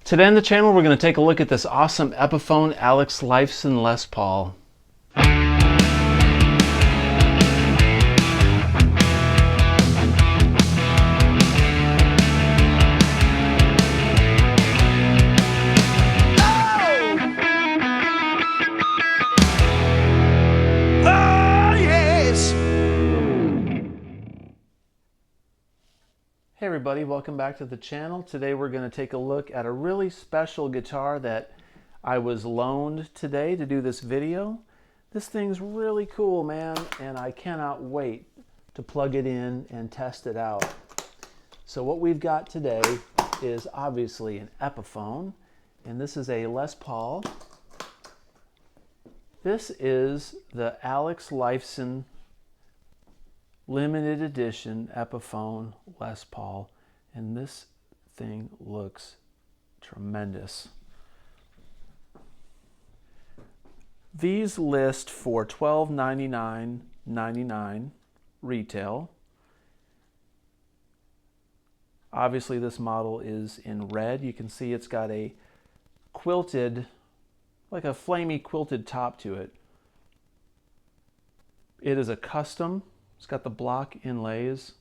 Today on the channel, we're going to take a look at this awesome Epiphone Alex Lifeson Les Paul. Hey everybody, welcome back to the channel. Today we're going to take a look at a really special guitar that I was loaned today to do this video. This thing's really cool, man, and I cannot wait to plug it in and test it out. So what we've got today is obviously an Epiphone, and this is a Les Paul. This is the Alex Lifeson limited edition Epiphone Les Paul, and this thing looks tremendous. These list for $1299.99 retail. Obviously this model is in red. You can see it's got a quilted, like a flamey quilted top to it. It is a custom. It's got the block inlays.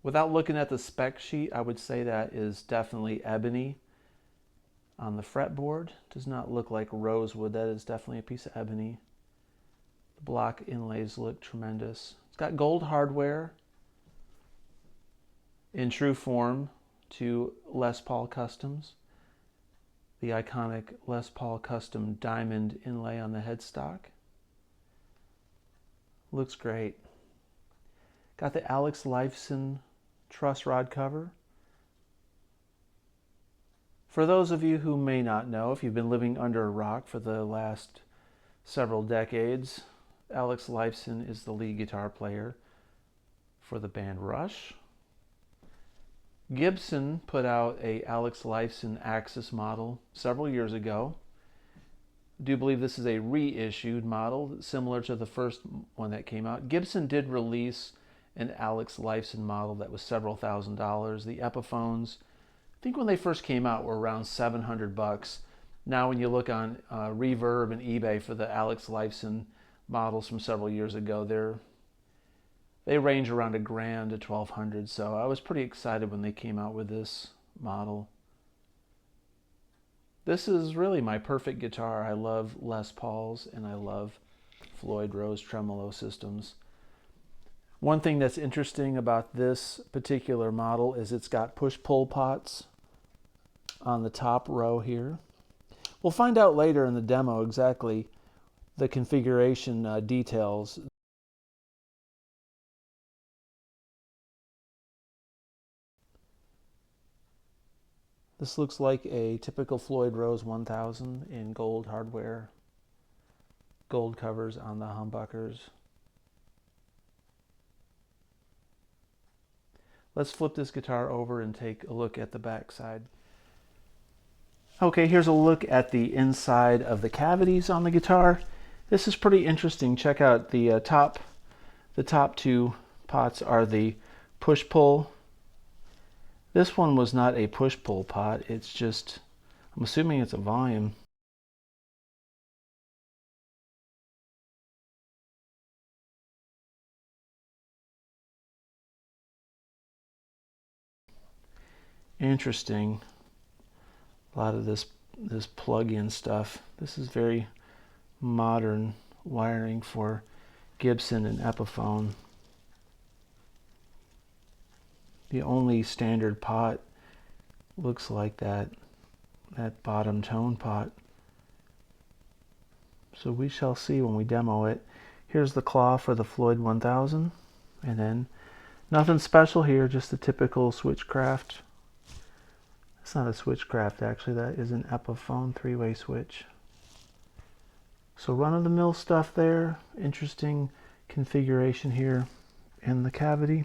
Without looking at the spec sheet, I would say that is definitely ebony. On the fretboard, does not look like rosewood. That is definitely a piece of ebony. The block inlays look tremendous. It's got gold hardware in true form to Les Paul Customs. The iconic Les Paul Custom diamond inlay on the headstock. Looks great. Got the Alex Lifeson truss rod cover. For those of you who may not know, if you've been living under a rock for the last several decades, Alex Lifeson is the lead guitar player for the band Rush. Gibson put out a Alex Lifeson Axcess model several years ago. I do believe this is a reissued model, similar to the first one that came out. Gibson did release an Alex Lifeson model that was several $1,000s. The Epiphones, I think when they first came out, were around $700. Now when you look on Reverb and eBay for the Alex Lifeson models from several years ago, they range around $1,000 to $1,200. So I was pretty excited when they came out with this model. This is really my perfect guitar. I love Les Pauls and I love Floyd Rose tremolo systems. One thing that's interesting about this particular model is it's got push-pull pots on the top row here. We'll find out later in the demo exactly the configuration details. This looks like a typical Floyd Rose 1000 in gold hardware, gold covers on the humbuckers. Let's flip this guitar over and take a look at the back side. Okay, here's a look at the inside of the cavities on the guitar. This is pretty interesting. Check out the top two pots are the push-pull. This one was not a push-pull pot, it's just, I'm assuming it's a volume. Interesting. A lot of this plug-in stuff. This is very modern wiring for Gibson and Epiphone. The only standard pot looks like that bottom tone pot. So we shall see when we demo it. Here's the claw for the Floyd 1000, and then nothing special here, just the typical switchcraft. It's not a switchcraft actually, that is an Epiphone 3-way switch. So run-of-the-mill stuff there. Interesting configuration here in the cavity.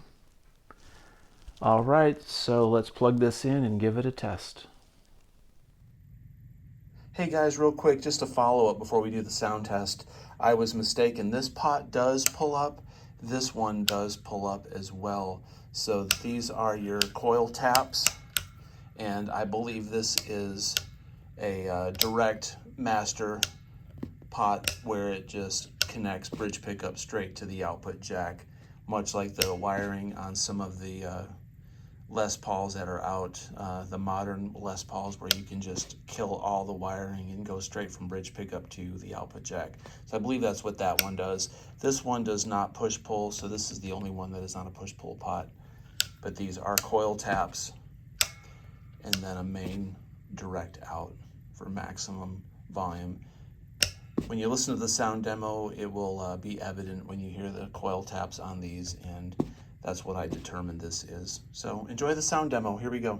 All right, so let's plug this in and give it a test. Hey guys, real quick, just a follow-up before we do the sound test. I was mistaken. This pot does pull up. this one does pull up as well. So these are your coil taps, and I believe this is a direct master pot where it just connects bridge pickup straight to the output jack, much like the wiring on some of the Les Pauls that are out, the modern Les Pauls, where you can just kill all the wiring and go straight from bridge pickup to the output jack. So I believe that's what that one does. This one does not push-pull, so this is the only one that is not a push-pull pot. But these are coil taps, and then a main direct out for maximum volume. When you listen to the sound demo, it will be evident when you hear the coil taps on these, and that's what I determined this is. So enjoy the sound demo. Here we go.